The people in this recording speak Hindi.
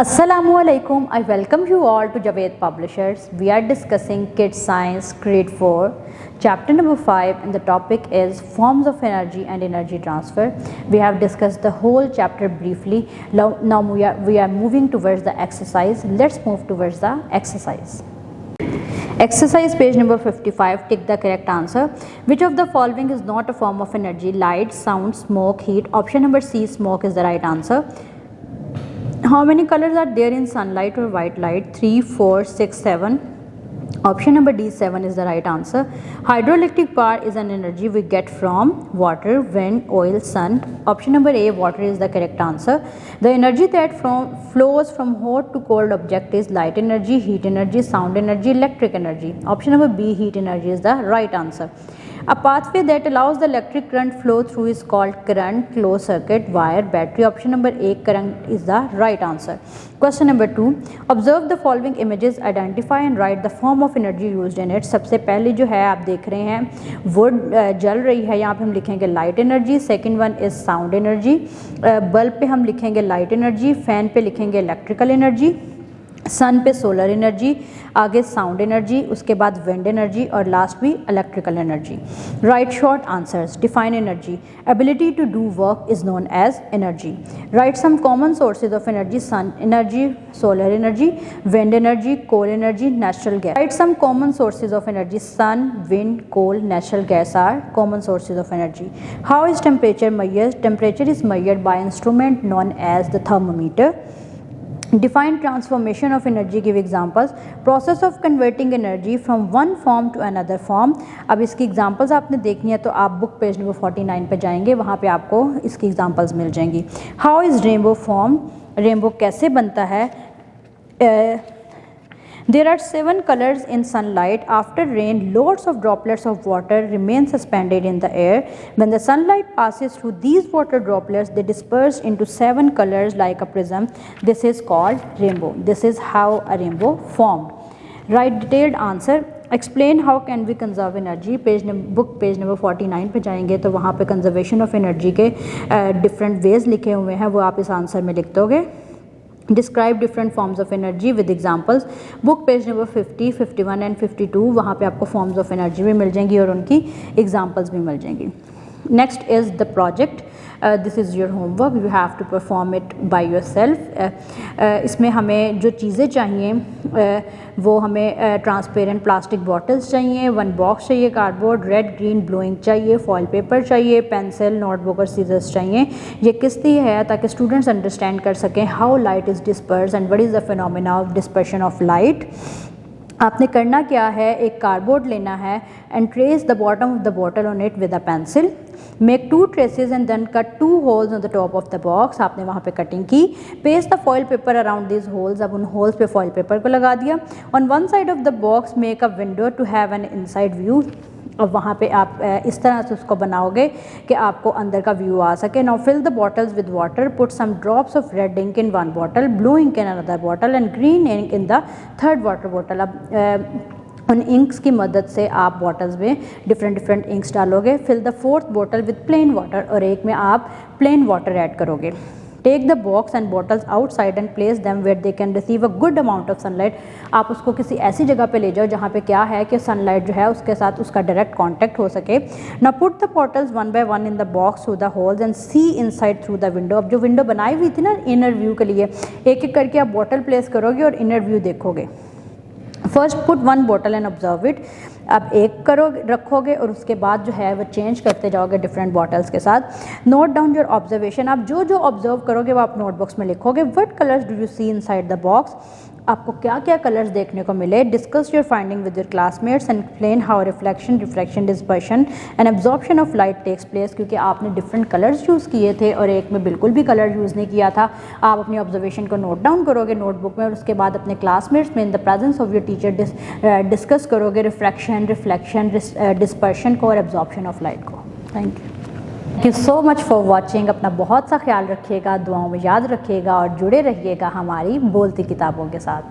Assalamualaikum. I welcome you all to Javed Publishers. We are discussing Kids Science Grade 4, chapter number 5, and the topic is Forms of Energy and Energy Transfer. We have discussed the whole chapter briefly. Now we are moving towards the exercise. Let's move towards the exercise. Exercise page number 55. Tick the correct answer. Which of the following is not a form of energy? Light, sound, smoke, heat. Option number C, smoke, is the right answer. How many colors are there in sunlight or white light? 3, 4, 6, 7. Option number D, 7, is the right answer. Hydroelectric power is an energy we get from water, wind, oil, sun. Option number A, water, is the correct answer. The energy that flows from hot to cold object is light energy, heat energy, sound energy, electric energy. Option number B, heat energy, is the right answer. A pathway that allows the electric current flow through is called current, closed circuit, wire, battery. Option number A, current, is the right answer. Question number 2. Observe the following images, identify and write the form of energy used in it. सबसे पहले जो है आप देख रहे हैं वुड जल रही है, यहाँ पे हम लिखेंगे light energy. Second one is sound energy. Bulb पे हम लिखेंगे लाइट एनर्जी. फैन पे लिखेंगे इलेक्ट्रिकल एनर्जी. सन पे सोलर एनर्जी. आगे साउंड एनर्जी, उसके बाद विंड एनर्जी और लास्ट भी electrical energy. Write short answers. Define energy. Ability to do work is known as energy. Write some common sources of energy. Sun energy, solar energy, wind energy, coal energy, natural gas. Write some common sources of energy. Sun, wind, coal, natural gas are common sources of energy. How is temperature measured? Temperature is measured by instrument known as the thermometer. Define transformation of energy. Give examples. Process of converting energy from one form to another form. अब इसकी एग्जांपल्स आपने देखनी है तो आप बुक पेज नंबर 49 पे जाएंगे, वहाँ पे आपको इसकी एग्जांपल्स मिल जाएंगी. How is rainbow form? Rainbow कैसे बनता है? There are 7 colors in sunlight. After rain, loads of droplets of water remain suspended in the air. When the sunlight passes through these water droplets, they disperse into 7 colors like a prism. This is called rainbow. This is how a rainbow formed. Write detailed answer. Explain how can we conserve energy. Book page number 49 पे जाएंगे तो वहाँ पे कंजर्वेशन ऑफ एनर्जी के डिफरेंट वेज लिखे हुए हैं, वो आप इस आंसर में लिख दोगे. Describe different forms of energy with examples. Book page number 50, 51 and 52. वहाँ पे आपको फॉर्म्स ऑफ एनर्जी भी मिल जाएंगी और उनकी एग्जांपल्स भी मिल जाएंगी. Next is the project. This is your homework. You have to perform it by yourself. इसमें हमें जो चीज़ें चाहिए वो हमें ट्रांसपेरेंट प्लास्टिक बॉटल्स चाहिए, 1 बॉक्स चाहिए कार्डबोर्ड, रेड ग्रीन ब्लोइंग चाहिए, फॉयल पेपर चाहिए, पेंसिल, नोटबुक और सीजर्स चाहिए. ये किस लिए है? ताकि स्टूडेंट्स अंडरस्टैंड कर सकें how light is disperse and what is the phenomena of dispersion of light. आपने करना क्या है, एक कार्डबोर्ड लेना है and trace the bottom of the bottle on it with a pencil. Make 2 traces and then cut 2 holes on the top of the box. आपने वहाँ पे कटिंग की. Paste the foil paper around this holes. अब उन होल्स पे फॉयल पेपर को लगा दिया. On one side of the box make a window to have an inside view. अब वहाँ पे आप इस तरह से उसको बनाओगे कि आपको अंदर का व्यू आ सके. Now fill the bottles with water. Put some drops of red ink in 1 bottle, blue ink in another bottle and green ink in the 3rd water bottle. अब उन इंक्स की मदद से आप बॉटल्स में डिफरेंट इंक्स डालोगे. Fill the 4th bottle with plain water. और एक में आप प्लेन वाटर ऐड करोगे. Take the box and bottles outside and place them where they can receive a good amount of sunlight. आप उसको किसी ऐसी जगह पे ले जाओ जहाँ पे क्या है कि सनलाइट जो है उसके साथ उसका डायरेक्ट कांटेक्ट हो सके. Now put the bottles 1 by 1 in the box through the holes and see inside through the window. अब जो विंडो बनाई हुई थी ना इनर व्यू के लिए, एक एक करके आप बॉटल प्लेस करोगे और इनर व्यू देखोगे. First put 1 bottle and observe it. अब एक करो रखोगे और उसके बाद जो है वो चेंज करते जाओगे डिफरेंट बॉटल्स के साथ. Note down your observation. आप जो जो ऑब्जर्व करोगे वो आप नोटबुक्स में लिखोगे. What colours do you see inside the box? आपको क्या क्या कलर्स देखने को मिले. Discuss your finding with your classmates and explain how reflection, refraction, dispersion and absorption of light takes place. क्योंकि आपने डिफरेंट कलर्स यूज़ किए थे और एक में बिल्कुल भी कलर यूज़ नहीं किया था. आप अपनी ऑब्जर्वेशन को नोट डाउन करोगे नोटबुक में और उसके बाद अपने क्लासमेट्स में in the presence of your teacher discuss करोगे रिफ्रैक्शन, रिफ्लेक्शन, डिस्पर्शन को और एब्जॉर्प्शन ऑफ लाइट को. Thank you so much for watching. अपना बहुत सा ख्याल रखिएगा, दुआओं में याद रखिएगा और जुड़े रहिएगा हमारी बोलती किताबों के साथ.